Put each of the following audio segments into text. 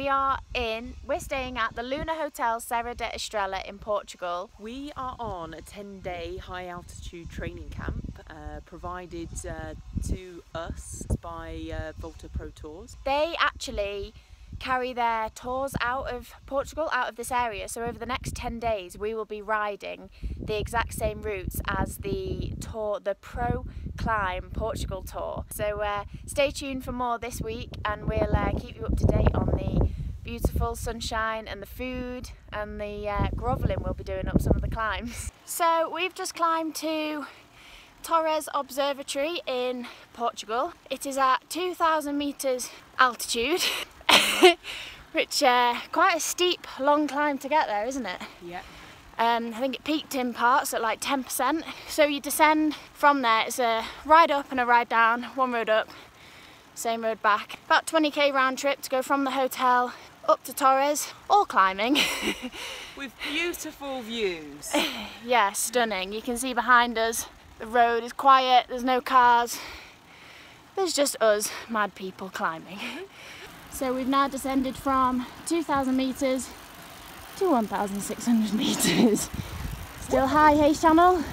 We're staying at the Luna Hotel Serra De Estrela in Portugal. We are on a 10-day high altitude training camp provided to us by Volta Pro Tours. They actually carry their tours out of Portugal, out of this area, so over the next 10 days we will be riding the exact same routes as the tour, the Pro Climb Portugal tour. So stay tuned for more this week, and we'll keep you up to date on the beautiful sunshine and the food and the grovelling we'll be doing up some of the climbs. So we've just climbed to Torres Observatory in Portugal. It is at 2,000 meters altitude, which quite a steep, long climb to get there, isn't it? Yeah. I think it peaked in parts at like 10%. So you descend from there. It's a ride up and a ride down, one road up, same road back. About 20k round trip to go from the hotel up to Torres, all climbing. With beautiful views. Yeah, stunning. You can see behind us, the road is quiet, there's no cars. There's just us, mad people, climbing. So we've now descended from 2,000 meters to 1,600 meters. Still high, hey channel.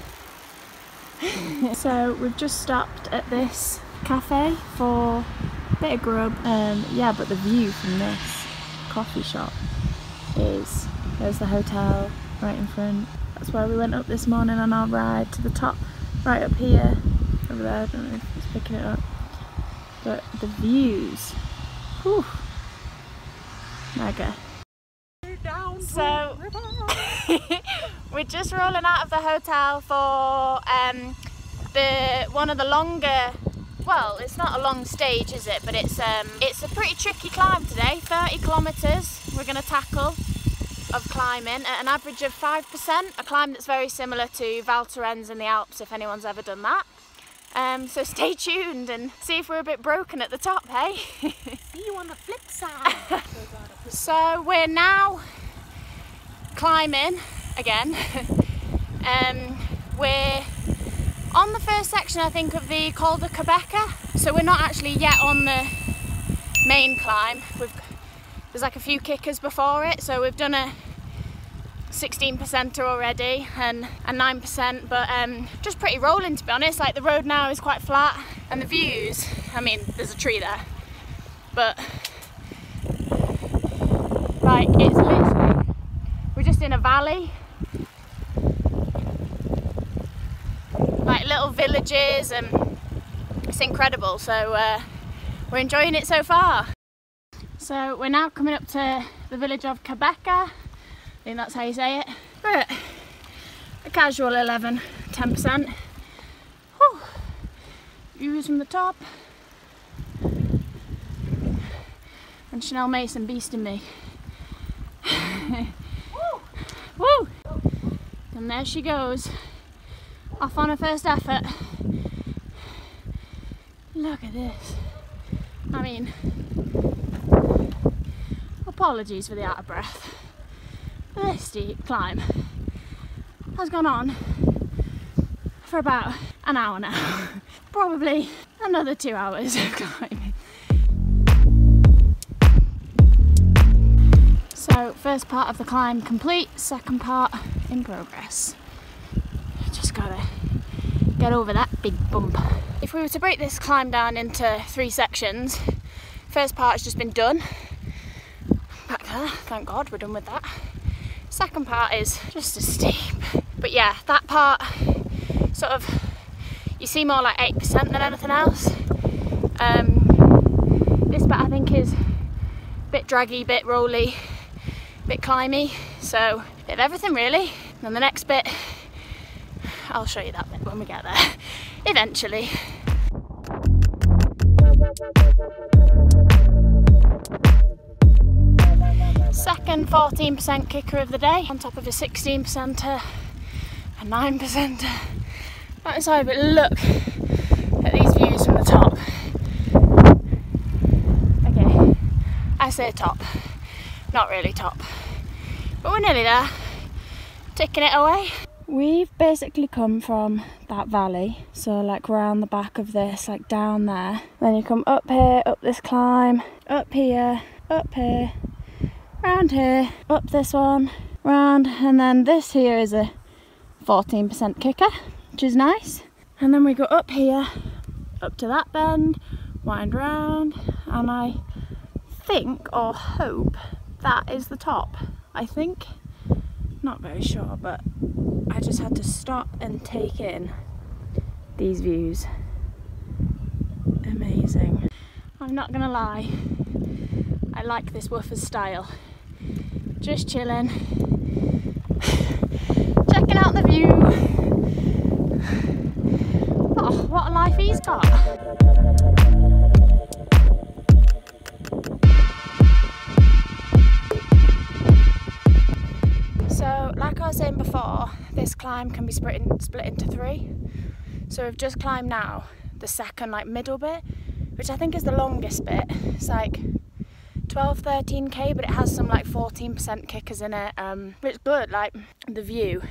So we've just stopped at this cafe for a bit of grub. Yeah, but the view from this coffee shop is, there's the hotel right in front. That's where we went up this morning on our ride to the top, right up here, over there. I don't know if it's picking it up, but the views, whew, mega. So we're just rolling out of the hotel for one of the longer, well, it's not a long stage, is it? But it's a pretty tricky climb today. 30 kilometers we're going to tackle of climbing at an average of 5%. A climb that's very similar to Val Thorens in the Alps, if anyone's ever done that. So stay tuned and see if we're a bit broken at the top, hey? See you on the flip side. So we're now climbing again. We're on the first section, I think, of the Col de Cabeca. So we're not actually yet on the main climb. There's like a few kickers before it, so we've done a 16%er already and a 9%, but just pretty rolling, to be honest. Like, the road now is quite flat, and the views, I mean, there's a tree there, but like, it's literally, we're just in a valley, like little villages, and it's incredible. So we're enjoying it so far. So we're now coming up to the village of Cabeca. I think that's how you say it. But a casual 10%. Whew. Views from the top. And Chanel Mason beasting me. Woo! Woo! And there she goes, off on her first effort. Look at this. I mean, apologies for the out of breath. This steep climb has gone on for about an hour now. Probably another 2 hours of climbing. So first part of the climb complete, second part in progress. Just gotta get over that big bump. If we were to break this climb down into 3 sections, first part has just been done. Back there, thank God we're done with that. Second part is just as steep. But yeah, that part sort of, you see more like 8% than anything else. This bit I think is a bit draggy, bit rolly, bit climby, so a bit of everything really. And then the next bit, I'll show you that bit when we get there, eventually. Second 14% kicker of the day, on top of a 16%er, a 9%er. Right side, but look at these views from the top. Okay, I say top, not really top, but we're nearly there, ticking it away. We've basically come from that valley, so like round the back of this, like down there. Then you come up here, up this climb, up here, round here, up this one, round, and then this here is a 14% kicker, which is nice. And then we go up here, up to that bend, wind round, and I think or hope that is the top. I think, not very sure, but I just had to stop and take in these views. Amazing. I'm not gonna lie, I like this woofer's style. Just chilling, checking out the view. Oh, what a life he's got. So, like I was saying before, this climb can be split into 3. So we've just climbed now the second middle bit, which I think is the longest bit. It's like 12-13k, but it has some 14% kickers in it. It's good, like the view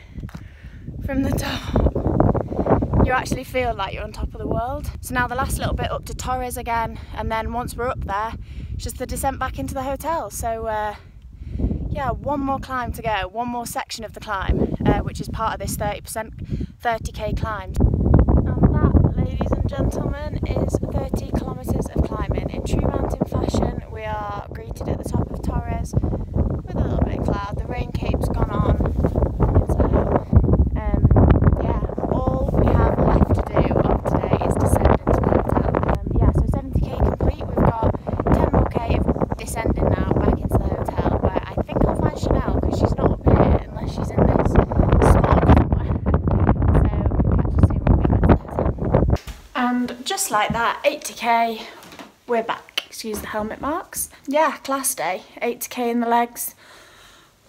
from the top. You actually feel like you're on top of the world. So now the last little bit up to Torres again, and then once we're up there, it's just the descent back into the hotel. So yeah, one more climb to go, one more section of the climb, which is part of this 30k climb. And that, ladies and gentlemen, is 30 kilometres of climbing. In true mountain fashion, we are greeted at the top of Torres with a little bit of cloud. The rain cape's gone on. Yeah, all we have left to do of today is descend into the hotel. Yeah, so 70k complete. We've got 10 more k of descending now back into the hotel, where I think I'll find Chanel because she's not up here unless she's in this smog somewhere. So catch you soon when we get back to the hotel. And just like that, 80k, we're back. Excuse the helmet marks. Yeah, class day. 80k in the legs.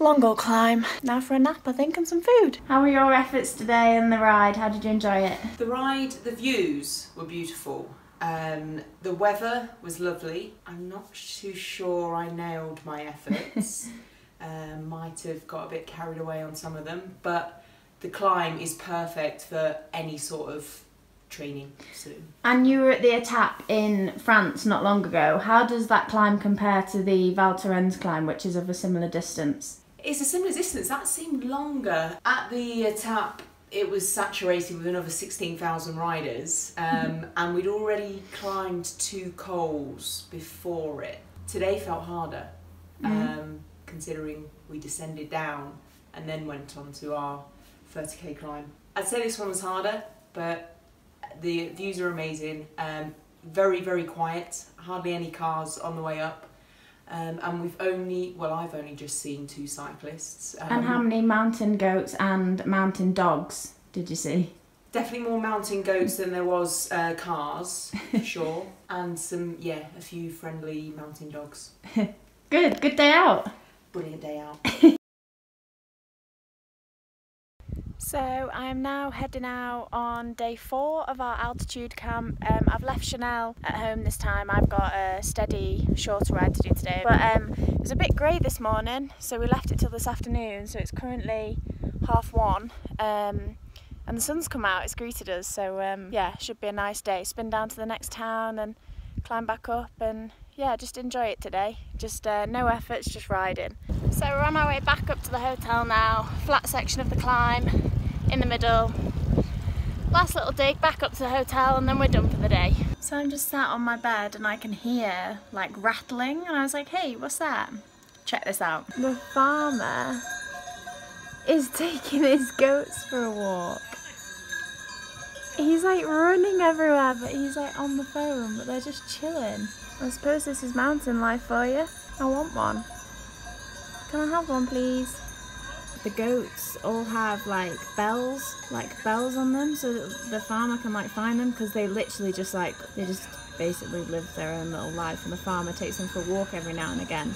Long old climb. Now for a nap, I think, and some food. How were your efforts today in the ride? How did you enjoy it? The ride, the views were beautiful. The weather was lovely. I'm not too sure I nailed my efforts. Might have got a bit carried away on some of them, but the climb is perfect for any sort of training soon. And you were at the Etape in France not long ago. How does that climb compare to the Val Thorens climb, which is of a similar distance? It's a similar distance. That seemed longer. At the Etape, it was saturated with another 16,000 riders, and we'd already climbed 2 cols before it. Today felt harder, considering we descended down and then went on to our 30k climb. I'd say this one was harder, but the views are amazing. Very, very quiet. Hardly any cars on the way up. And I've only just seen 2 cyclists. And how many mountain goats and mountain dogs did you see? Definitely more mountain goats than there was cars, for sure. And a few friendly mountain dogs. Good day out. Brilliant day out. So I am now heading out on day 4 of our altitude camp. I've left Chanel at home this time. I've got a steady, shorter ride to do today. But it was a bit grey this morning, so we left it till this afternoon. So it's currently 1:30, and the sun's come out. It's greeted us. So yeah, should be a nice day. Spin down to the next town and climb back up, and yeah, just enjoy it today. Just no efforts, just riding. So we're on our way back up to the hotel now. Flat section of the climb in the middle. Last little dig back up to the hotel, and then we're done for the day. So I'm just sat on my bed and I can hear rattling, and I was like, hey, what's that? Check this out. The farmer is taking his goats for a walk. He's running everywhere, but he's on the phone, but they're just chilling. I suppose this is mountain life for you. I want one. Can I have one, please? The goats all have bells on them, so that the farmer can find them, because they literally just basically live their own little life, and the farmer takes them for a walk every now and again.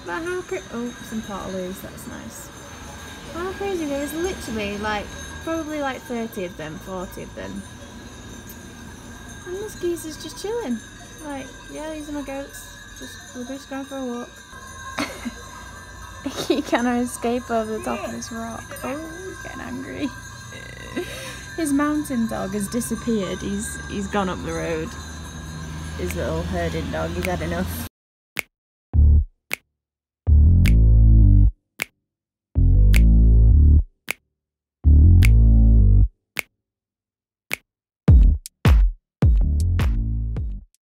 But how some portaloos, that's nice. How crazy, there's literally probably 30 of them, 40 of them. And this geese is just chilling. Yeah, these are my goats. We're just going for a walk. He cannot escape over the top of this rock. Oh, he's getting angry. His mountain dog has disappeared. He's gone up the road. His little herding dog, he's had enough.